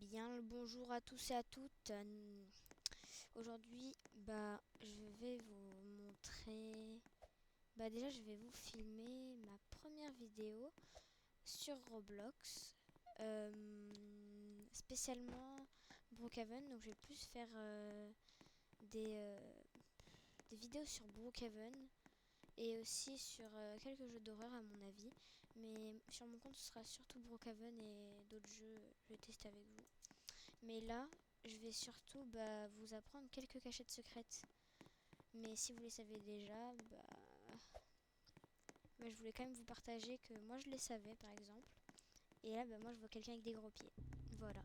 bien le bonjour à tous et à toutes. Aujourd'hui, je vais vous montrer. Déjà, je vais vous filmer ma première vidéo sur Roblox, spécialement Brookhaven. Donc, je vais plus faire des vidéos sur Brookhaven et aussi sur quelques jeux d'horreur à mon avis. Mais sur mon compte, ce sera surtout Brookhaven et d'autres jeux. Je vais tester avec vous. Mais là, je vais surtout vous apprendre quelques cachettes secrètes. Mais si vous les savez déjà, je voulais quand même vous partager que moi je les savais par exemple. Et là, moi je vois quelqu'un avec des gros pieds. Voilà.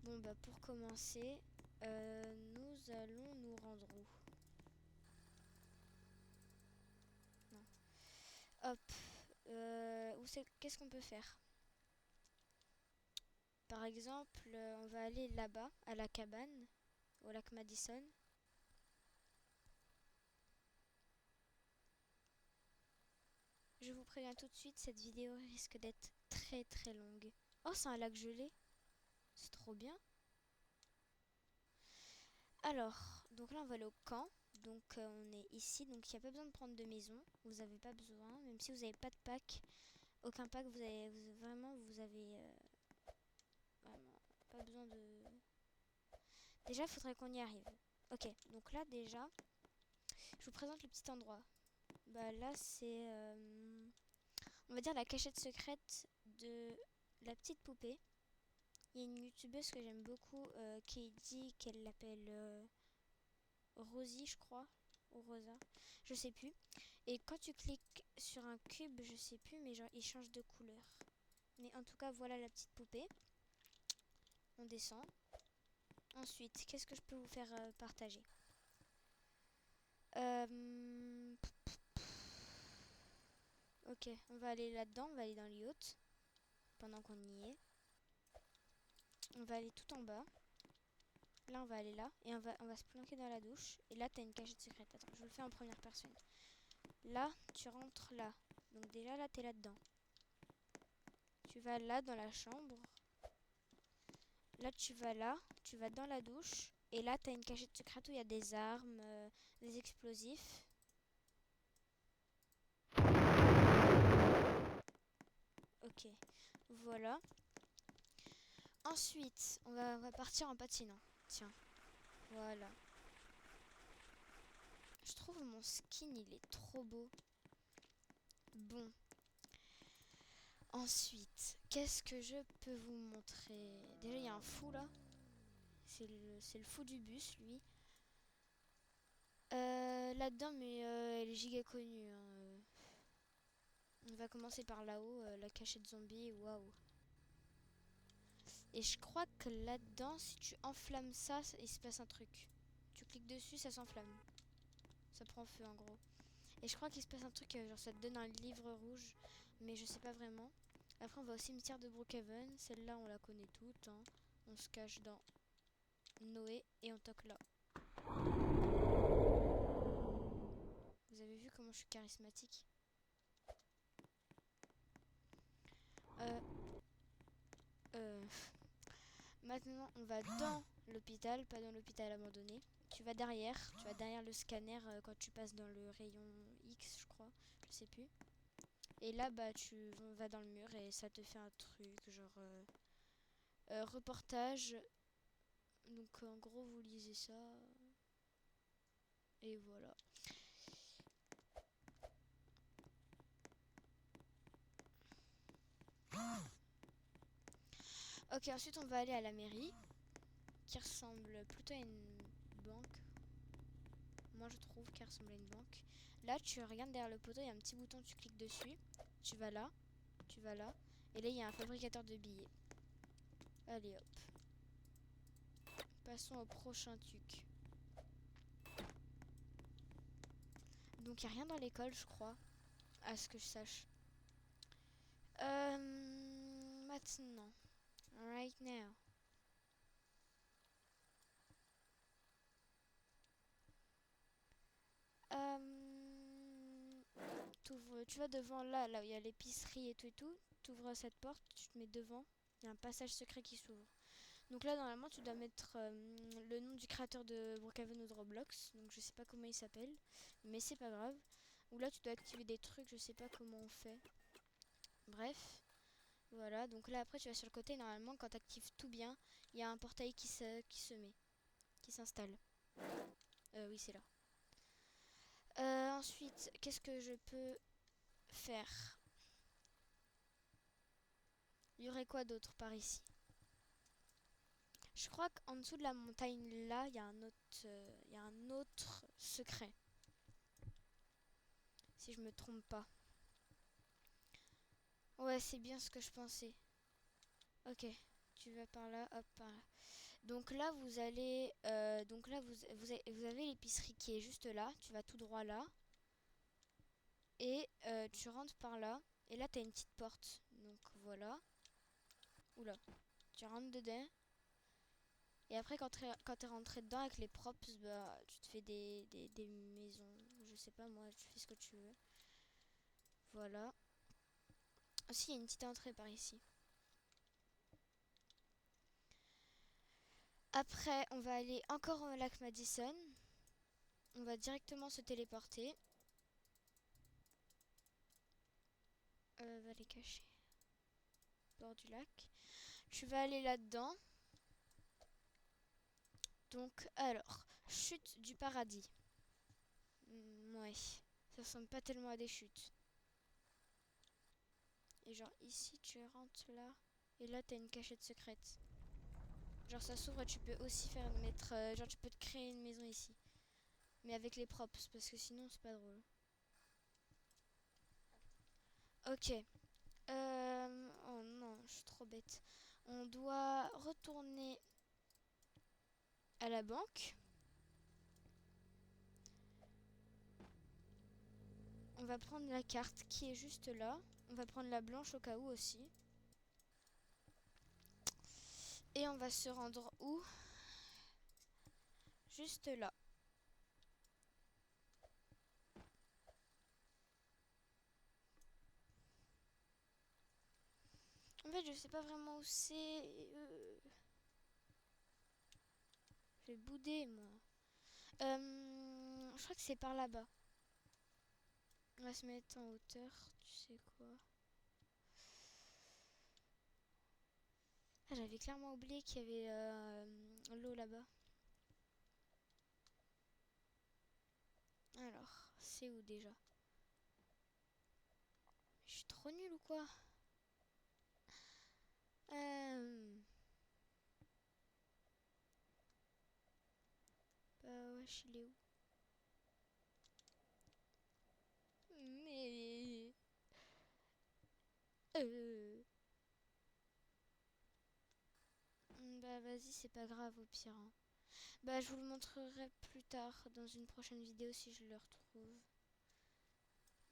Bon, pour commencer, nous allons nous rendre où? Non. Hop. Qu'est-ce qu'on peut faire? Par exemple, on va aller là-bas, à la cabane, au lac Madison. Je vous préviens tout de suite, cette vidéo risque d'être très très longue. Oh, c'est un lac gelé. C'est trop bien. Alors, donc là on va aller au camp. Donc on est ici, donc il n'y a pas besoin de prendre de maison. Vous n'avez pas besoin, même si vous n'avez pas de pack. Aucun pack, vous avez vraiment pas besoin de... Déjà, il faudrait qu'on y arrive. Ok, donc là déjà, je vous présente le petit endroit. Là c'est, on va dire la cachette secrète de la petite poupée. Il y a une youtubeuse que j'aime beaucoup qui dit qu'elle l'appelle Rosie, je crois, ou Rosa, je sais plus. Et quand tu cliques sur un cube, je sais plus, mais genre il change de couleur. Mais en tout cas, voilà la petite poupée. On descend. Ensuite, qu'est-ce que je peux vous faire partager? euh... Ok, on va aller là-dedans, on va aller dans les yachts pendant qu'on y est. On va aller tout en bas. Là, on va aller là et on va se planquer dans la douche. Et là, t'as une cachette secrète. Attends, je vous le fais en première personne. Là, tu rentres là. Donc déjà, là, t'es là-dedans. Tu vas là dans la chambre. Là, tu vas dans la douche. Et là, t'as une cachette secrète où il y a des armes, des explosifs. Ok, voilà. Ensuite, on va partir en patinant. Tiens, voilà. Je trouve mon skin, il est trop beau. Bon. Ensuite, qu'est-ce que je peux vous montrer? Déjà, il y a un fou là. C'est le fou du bus, lui. Là-dedans, mais elle est giga connue, hein. On va commencer par là-haut, la cachette zombie, waouh. Et je crois que là-dedans, si tu enflammes ça, il se passe un truc. Tu cliques dessus, ça s'enflamme. Ça prend feu en gros. Et je crois qu'il se passe un truc, genre ça te donne un livre rouge, mais je sais pas vraiment. Après, on va au cimetière de Brookhaven. Celle-là, on la connaît toute, hein. On se cache dans Noé et on toque là. Vous avez vu comment je suis charismatique? euh, euh, Maintenant, on va dans l'hôpital, pas dans l'hôpital abandonné. Tu vas derrière le scanner quand tu passes dans le rayon X, je crois, je sais plus. Et là, tu vas dans le mur et ça te fait un truc, genre reportage. Donc, en gros, vous lisez ça. Et voilà. Ok, ensuite, on va aller à la mairie, qui ressemble plutôt à une banque. Moi, je trouve qu'elle ressemble à une banque. Là, tu regardes derrière le poteau, il y a un petit bouton, tu cliques dessus. Tu vas là, tu vas là. Et là, il y a un fabricateur de billets. Allez, hop. Passons au prochain truc. Donc, il n'y a rien dans l'école, je crois. À ce que je sache. Maintenant. Right now. Tu vas devant là où il y a l'épicerie et tout et tout. T'ouvres cette porte, tu te mets devant. Il y a un passage secret qui s'ouvre. Donc là, normalement, tu dois mettre le nom du créateur de Brookhaven ou de Roblox. Donc je sais pas comment il s'appelle, mais c'est pas grave. Ou là, tu dois activer des trucs, je sais pas comment on fait. Bref, voilà. Donc là, après, tu vas sur le côté. Normalement, quand tu actives tout bien, il y a un portail qui se met, qui s'installe. Oui, c'est là. Ensuite, qu'est-ce que je peux faire? Il y aurait quoi d'autre par ici? Je crois qu'en dessous de la montagne là, il y a un autre secret. Si je me trompe pas. Ouais, c'est bien ce que je pensais. Ok, tu vas par là, hop, par là. Donc là, vous allez... donc là, vous avez l'épicerie qui est juste là. Tu vas tout droit là. Et tu rentres par là. Et là, tu as une petite porte. Donc voilà. Oula. Tu rentres dedans. Et après, quand t'es rentré dedans avec les props, bah, tu te fais des maisons. Je sais pas, moi, tu fais ce que tu veux. Voilà. Aussi, il y a une petite entrée par ici. Après, on va aller encore au lac Madison. On va directement se téléporter. Va les cacher. Bord du lac. Tu vas aller là-dedans. Donc, alors, chute du paradis. Ouais, ça ressemble pas tellement à des chutes. Et genre ici, tu rentres là. Et là, t'as une cachette secrète. Genre ça s'ouvre et tu peux aussi mettre... genre tu peux te créer une maison ici. Mais avec les props, parce que sinon c'est pas drôle. Ok. Oh non, je suis trop bête. On doit retourner à la banque. On va prendre la carte qui est juste là. On va prendre la blanche au cas où aussi. Et on va se rendre où? Juste là. En fait, je sais pas vraiment où c'est. Je vais bouder, moi. Je crois que c'est par là-bas. On va se mettre en hauteur, tu sais quoi. Ah, j'avais clairement oublié qu'il y avait l'eau là-bas. Alors, c'est où déjà? Je suis trop nulle ou quoi? Bah wesh, il est où? Mais... Bah vas-y, c'est pas grave au pire, hein. Bah je vous le montrerai plus tard dans une prochaine vidéo si je le retrouve.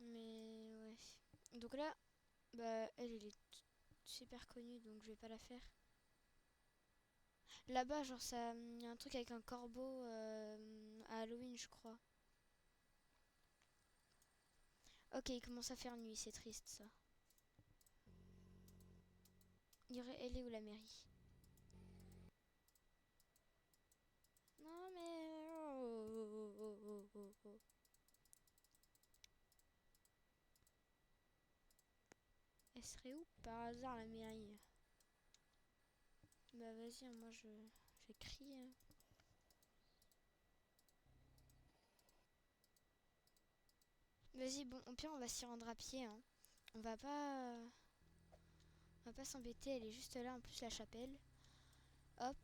Mais ouais. Donc là, bah elle est super connue donc je vais pas la faire. Là-bas, genre ça, y a un truc avec un corbeau à Halloween, je crois. Ok, il commence à faire nuit, c'est triste ça. Elle est où la mairie? Non mais... oh. Elle serait où par hasard la mairie? Bah vas-y, hein, moi j'écris. Hein. Vas-y, bon, au pire on va s'y rendre à pied. Hein. On va pas... On va pas s'embêter, elle est juste là en plus la chapelle. Hop.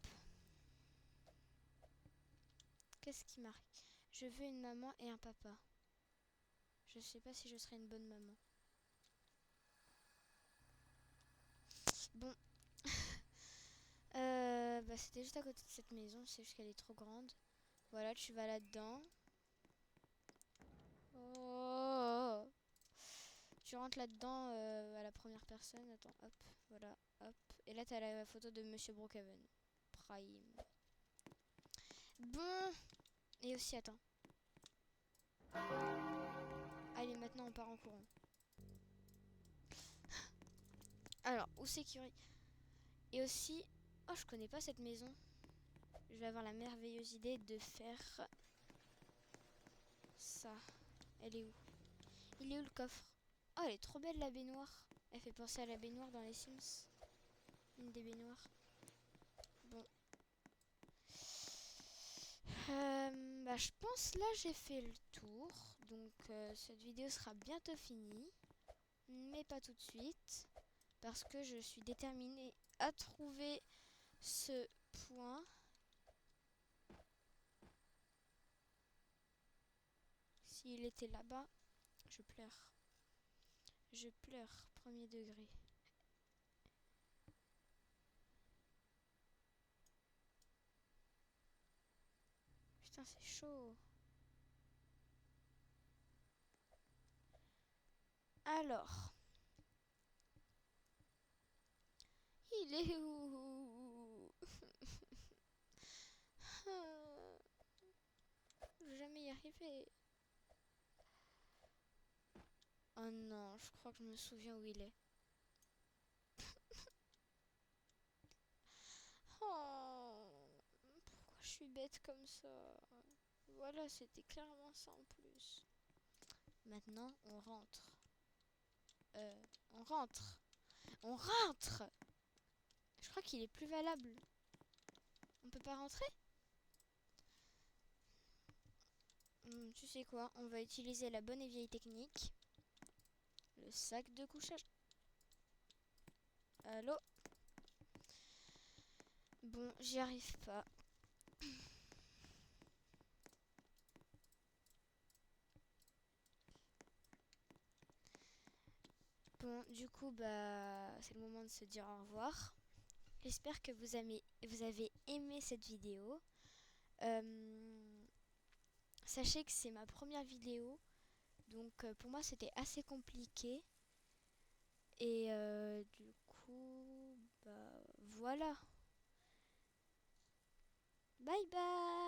Qu'est-ce qui marque? Je veux une maman et un papa. Je sais pas si je serai une bonne maman. Bon. Bah c'était juste à côté de cette maison, c'est juste qu'elle est trop grande. Voilà, tu vas là-dedans. Oh. Tu rentres là-dedans à la première personne. Attends, hop, voilà, hop. Et là, t'as la photo de Monsieur Brookhaven. Prime. Bon. Et aussi, attends. Allez, maintenant, on part en courant. Alors, où c'est qu'il y aurait... Et aussi, oh, je connais pas cette maison. Je vais avoir la merveilleuse idée de faire ça. Elle est où? Il est où le coffre? Oh, elle est trop belle la baignoire. Elle fait penser à la baignoire dans les Sims. Une des baignoires. Bon. Bah, je pense là j'ai fait le tour. Donc cette vidéo sera bientôt finie. Mais pas tout de suite. Parce que je suis déterminée à trouver ce point. S'il était là-bas, je pleure. Je pleure, premier degré. Putain, c'est chaud. Alors, il est où? Je vais jamais y arriver. Oh non, je crois que je me souviens où il est. Oh, pourquoi je suis bête comme ça? Voilà, c'était clairement ça en plus. Maintenant, on rentre. On rentre. On rentre! Je crois qu'il est plus valable. On peut pas rentrer? Tu sais quoi? On va utiliser la bonne et vieille technique. Le sac de couchage. Allô? Bon, j'y arrive pas. Bon, du coup, bah, c'est le moment de se dire au revoir. J'espère que vous avez aimé cette vidéo. Sachez que c'est ma première vidéo, donc pour moi c'était assez compliqué. Et du coup, bah voilà. Bye bye!